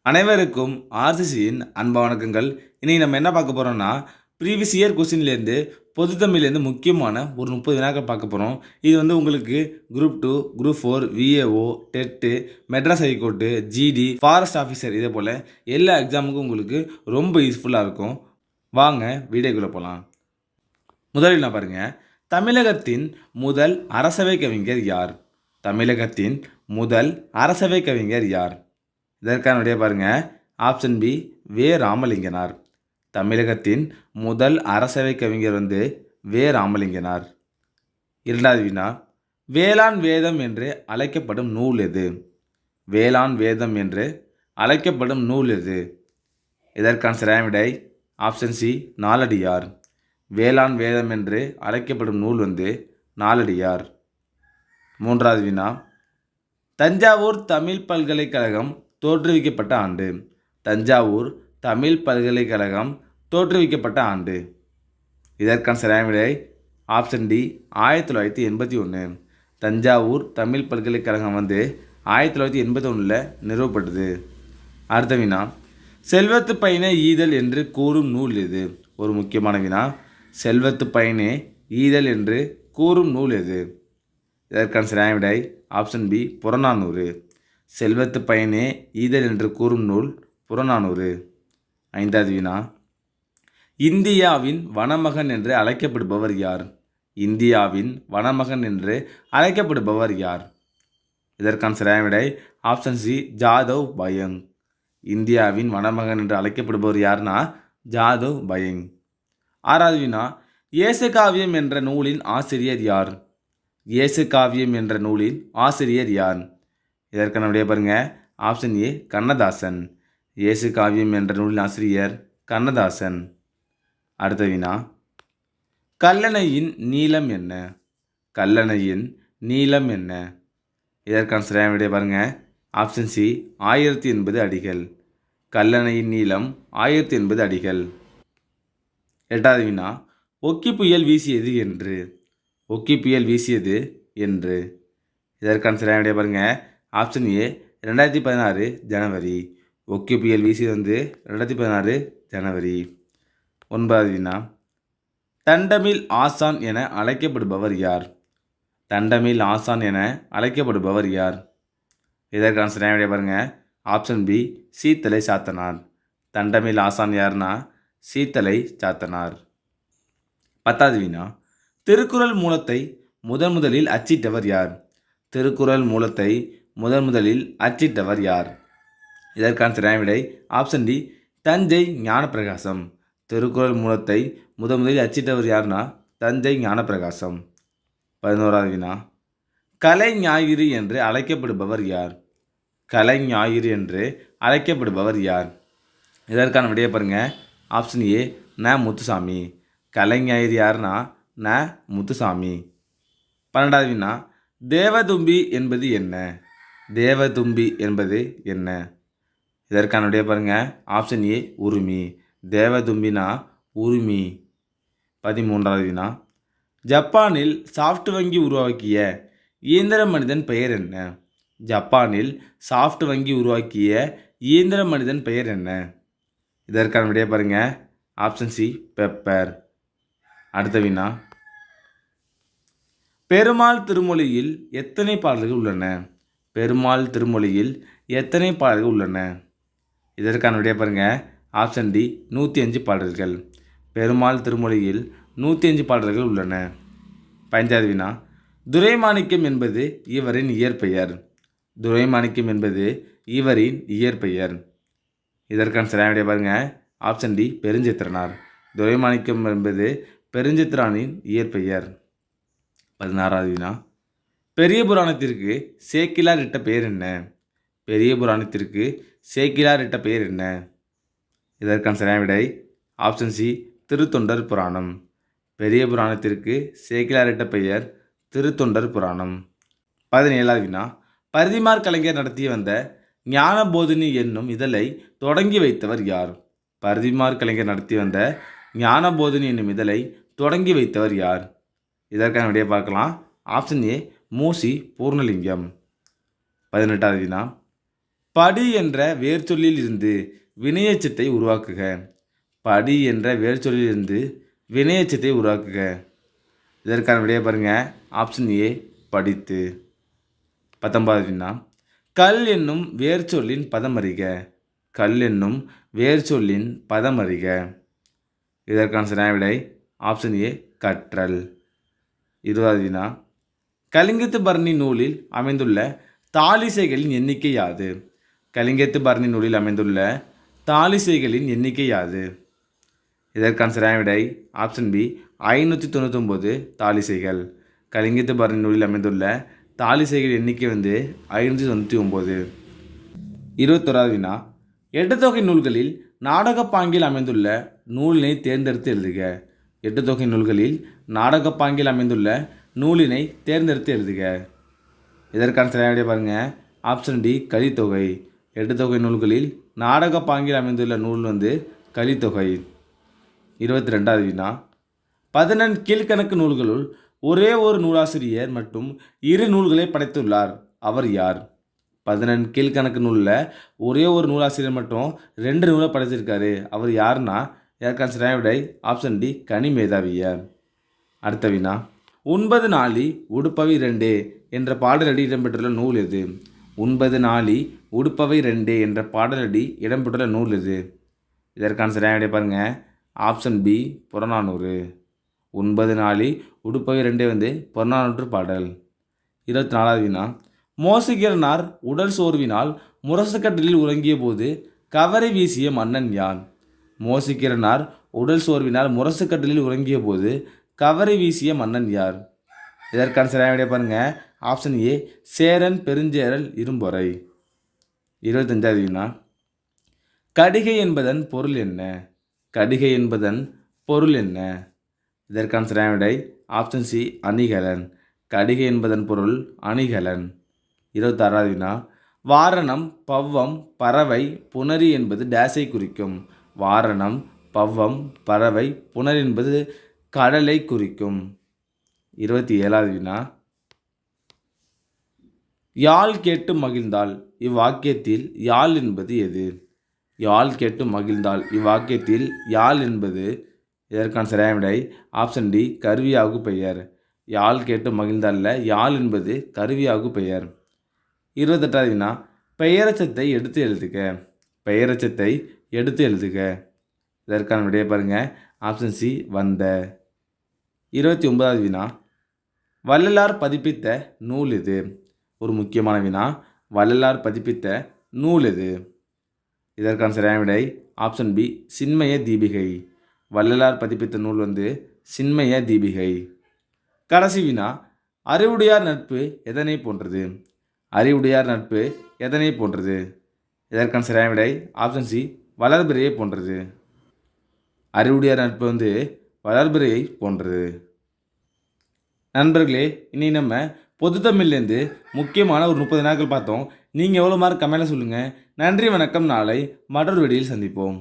அனைவருக்கும் ஆர்சிசியின் அன்பு வணக்கங்கள். இன்னைக்கு நம்ம என்ன பார்க்க போறோம்னா, ப்ரீவியஸ் இயர் கொஸ்டின்லேருந்து பொது தமிழ்லேருந்து முக்கியமான ஒரு 30 வினாக்கள் பார்க்க போகிறோம். இது உங்களுக்கு group 2, group 4, VAO, TET, Madras high court, GD, forest officer இதே போல் எல்லா எக்ஸாமுக்கும் உங்களுக்கு ரொம்ப யூஸ்ஃபுல்லாக இருக்கும். வாங்க வீடியோக்குள்ளே போகலாம். முதலில் நான் பாருங்க, தமிழகத்தின் முதல் அரசவை கவிஞர் யார்? தமிழகத்தின் முதல் அரசவை கவிஞர் யார்? இதற்கான விடைய பாருங்க. ஆப்ஷன் பி வே ராமலிங்கனார். தமிழகத்தின் முதல் அரசவை கவிஞர் வே ராமலிங்கனார். இரண்டாவது வினா, வேளாண் வேதம் என்று அழைக்கப்படும் நூல் எது? வேளாண் வேதம் என்று அழைக்கப்படும் நூல் எது? இதற்கான சரியான விடை ஆப்ஷன் சி நாலடியார். வேளாண் வேதம் என்று அழைக்கப்படும் நூல் நாலடியார். மூன்றாவது வினா, தஞ்சாவூர் தமிழ் பல்கலைக்கழகம் தோற்றுவிக்கப்பட்ட ஆண்டு? தஞ்சாவூர் தமிழ் பல்கலைக்கழகம் தோற்றுவிக்கப்பட்ட ஆண்டு? இதற்கான சரியான விடை ஆப்ஷன் டி 1981. தஞ்சாவூர் தமிழ் பல்கலைக்கழகம் 1981 நிறுவப்பட்டது. அடுத்த வினா, செல்வத்து பயனே ஈதல் என்று கூறும் நூல் எது? ஒரு முக்கியமான வினா. செல்வத்து பயனே ஈதல் என்று கூறும் நூல் எது? இதற்கான சரியான விடை ஆப்ஷன் பி புறநானூறு. செல்வத்து பயனே ஈதல் என்று கூறும் நூல் புறநானூறு. ஐந்தாவது வினா, இந்தியாவின் வனமகன் என்று அழைக்கப்படுபவர் யார்? இந்தியாவின் வனமகன் என்று அழைக்கப்படுபவர் யார்? இதற்கான சரியான விடை ஆப்ஷன் சி ஜாதவ் பயங். இந்தியாவின் வனமகன் என்று அழைக்கப்படுபவர் யார்னா ஜாதவ் பயங். ஆறாவது வினா, இயேசு காவியம் என்ற நூலின் ஆசிரியர் யார்? இயேசு காவியம் என்ற நூலின் ஆசிரியர் யார்? இதற்கான விடைய பாருங்க. ஆப்ஷன் ஏ கண்ணதாசன். இயேசு காவியம் என்ற நூலின் ஆசிரியர் கண்ணதாசன். அடுத்த வினா, கல்லணையின் நீளம் என்ன? கல்லணையின் நீளம் என்ன? இதற்கான சரியான விடைய பாருங்க. ஆப்ஷன் சி 1080 அடிகள். கல்லணையின் நீளம் 1080 அடிகள். எட்டாவது வினா, ஒக்கி புயல் வீசியது என்று? ஒக்கி புயல் வீசியது என்று? இதற்கான சரியான விடைய பாருங்க. ஆப்ஷன் ஏ 2016 ஜனவரி. ஒக்கி புயல் வீசியது 2016 ஜனவரி. ஒன்பதாவது வினா, தண்டமில் ஆசான் என அழைக்கப்படுபவர் யார்? தண்டமில் ஆசான் என அழைக்கப்படுபவர் யார்? இதற்கான சரியான விடைய பாருங்க. Option B Seethalai Sathanar. தண்டமில் ஆசான் யார்னா சீத்தலை சாத்தனார். பத்தாவது வினா, திருக்குறள் மூலத்தை முதலில் அச்சிட்டவர் யார்? திருக்குறள் மூலத்தை முதலில் அச்சிட்டவர் யார்? இதற்கான சரியான விடை ஆப்ஷன் டி தஞ்சை ஞானப்பிரகாசம். திருக்குறள் மூலத்தை முதலில் அச்சிட்டவர் யார்னா தஞ்சை ஞானப்பிரகாசம். 11வது வினா, கலை ஞாயிறு என்று அழைக்கப்படுபவர் யார்? கலை ஞாயிறு என்று அழைக்கப்படுபவர் யார்? இதற்கான விடைய பாருங்க. ஆப்ஷன் ஏ ந முத்துசாமி. கலை ஞாயிறு யார்னா ந முத்துசாமி. 12வது வினா, தேவதும்பி என்பது என்ன? தேவதும்பி என்பது என்ன? இதற்கான விடைய பாருங்க. ஆப்ஷன் ஏ உருமி. தேவதும்பினா உருமி. 13வது வினா, ஜப்பானில் சாஃப்ட் வங்கி உருவாக்கிய இயந்திர மனிதன் பெயர் என்ன? ஜப்பானில் சாஃப்ட் வங்கி உருவாக்கிய இயந்திர மனிதன் பெயர் என்ன? இதற்கான விடைய பாருங்க. Option C pepper. அடுத்த வினா, பெருமாள் திருமொழியில் எத்தனை பாடல்கள் உள்ளன? பெருமாள் திருமொழியில் எத்தனை பாடல்கள் உள்ளன? இதற்கான விடைய பாருங்க. ஆப்ஷன் டி 105 பாடல்கள். பெருமாள் திருமொழியில் 105 பாடல்கள் உள்ளன. 15வது வினா, துரைமாணிக்கம் என்பது இவரின் இயற்பெயர். துரைமாணிக்கம் என்பது இவரின் இயற்பெயர். இதற்கான சரியான விடைய பாருங்க. Option D Perunchithiranar. துரைமாணிக்கம் என்பது பெருஞ்சித்திரானின் இயற்பெயர். 16வது வினா, பெரிய புராணத்திற்கு சேக்கிலார் இட்ட பெயர் என்ன? பெரிய புராணத்திற்கு சேக்கிலார் இட்ட பெயர் என்ன? இதற்கான சரியான விடை ஆப்ஷன் சி திருத்தொண்டர் புராணம். பெரிய புராணத்திற்கு சேக்கிலார் இட்ட பெயர் திருத்தொண்டர் புராணம். 17வது வினா, பரிதிமார் கலைஞர் நடத்தி வந்த ஞானபோதினி என்னும் இதழை தொடங்கி வைத்தவர் யார்? பரிதிமார் கலைஞர் நடத்தி வந்த ஞானபோதினி என்னும் இதழை தொடங்கி வைத்தவர் யார்? இதற்கான விடையை பார்க்கலாம். ஆப்ஷன் ஏ மூசி பூர்ணலிங்கம். 18வது வினா, படி என்ற வேர்ச்சொல்லில் இருந்து வினையெச்சத்தை உருவாக்குக. படி என்ற வேர்ச்சொல்லில் இருந்து வினையெச்சத்தை உருவாக்குக. இதற்கான விடையை பாருங்க. ஆப்ஷன் ஏ படித்து. 19வது வினா. கல் என்னும் வேர்ச்சொல்லின் பதம் அறிக. கல் என்னும் வேர்ச்சொல்லின் பதம் அறிக. இதற்கான சரியான விடை ஆப்ஷன் ஏ கற்றல். 20வது வினா. கலிங்கத்து பரணி நூலில் அமைந்துள்ள தாலிசைகளின் எண்ணிக்கை யாது? கலிங்கத்து பரணி நூலில் அமைந்துள்ள தாலிசைகளின் எண்ணிக்கை யாது? இதற்கான சரியான விடை ஆப்ஷன் பி 599 தாலிசைகள். கலிங்கத்து பரணி நூலில் அமைந்துள்ள தாலிசைகள் எண்ணிக்கை 599. 21வது வினா. எட்டுத்தொகை நூல்களில் நாடகப்பாங்கில் அமைந்துள்ள நூலினை தேர்ந்தெடுத்து எழுதுக. எட்டுத்தொகை நூல்களில் நாடகப்பாங்கில் அமைந்துள்ள நூலினை தேர்ந்தெடுத்து எழுதுக. இதற்கான சரியான விடை பாருங்க. Option D Kalithogai. எட்டுத்தொகை நூல்களில் நாடகப்பாங்கில் அமைந்துள்ள நூல் கலித்தொகை. 22வது வினா. 14 கீழ்கணக்கு நூல்களுள் ஒரே ஒரு நூலாசிரியர் மற்றும் 2 நூல்களை படைத்துள்ளார். அவர் யார்? 14 கீழ்கணக்கு நூலில் ஒரே ஒரு நூலாசிரியர் மட்டும் 2 நூலை படைச்சிருக்காரு. அவர் யாருன்னா இதற்கான சரியான விடை ஆப்ஷன் டி கனிமேதாவியர். அடுத்த வினா. 9 நாளி உடுப்பவை 2 என்ற பாடலடி இடம்பெற்றுள்ள நூல் எது? 9 நாளி உடுப்பவை 2 என்ற பாடலடி இடம்பெற்றுள்ள நூல் எது? இதற்கான சரியான விடை பாருங்க. Option B Purananuru. 9 நாளி உடுப்பவை 2 புறநானூற்று பாடல். 24வது வினா. மோசிகரனார் உடல் சோர்வினால் முரசுக்கட்டிலில் உறங்கிய போது கவரை வீசிய மன்னன் யார்? மோசிகரனார் உடல் சோர்வினால் முரசுக்கட்டிலில் உறங்கிய போது கவரை வீசிய மன்னன் யார்? இதற்கான சரியான விடை பாருங்க. Option A Cheran Perunjeral Irumporai. 25வது வினா. கடிகை என்பதன் பொருள் என்ன? கடிகை என்பதன் பொருள் என்ன? இதற்கான சரியான விடை ஆப்ஷன் சி அணிகலன். கடிகை என்பதன் பொருள் அணிகலன். 26வது வினா. வாரணம் பவ்வம் பறவை புணரி என்பது டேஸை குறிக்கும். வாரணம் பவ்வம் பறவை புணரி என்பது கடலை குறிக்கும். 27வது வினா. யாழ் கேட்டு மகிழ்ந்தாள் இவ்வாக்கியத்தில் யாழ் என்பது எது? யாழ் கேட்டு மகிழ்ந்தாள் இவ்வாக்கியத்தில் யாழ் என்பது இதற்கான சரியான விடை ஆப்ஷன் டி கருவியாகு பெயர். யாழ் கேட்டு மகிழ்ந்தால்ல யாழ் என்பது கருவியாகு பெயர். 28வது வினா. பெயரச்சத்தை எடுத்து எழுதுக. பெயரச்சத்தை எடுத்து எழுதுக. இதற்கான விடையை பாருங்க. ஆப்ஷன் சி வந்த. 29வது வினா. வள்ளலார் பதிப்பித்த நூல் எது? ஒரு முக்கியமான வினா. வள்ளலார் பதிப்பித்த நூல் எது? இதற்கான சரியான விடை ஆப்ஷன் பி சின்மய தீபிகை. வள்ளலார் பதிப்பித்த நூல் சின்மய தீபிகை. கடைசி வினா. அறிவுடையார் நட்பு எதனை போன்றது? அறிவுடையார் நட்பு எதனை போன்றது? இதற்கான சரியான விடை ஆப்ஷன் சி வளர்பிறையை போன்றது. அறிவுடையார் நட்பு வளர்பிறையை போன்றது. நண்பர்களே, இனி நம்ம பொது தமிழ்லேருந்து முக்கியமான ஒரு 30 வினாக்கள் பார்த்தோம். நீங்கள் எவ்வளோ மார்க் கமெண்ட்டில் சொல்லுங்கள். நன்றி, வணக்கம். நாளை மற்றொரு வீடியோவில் சந்திப்போம்.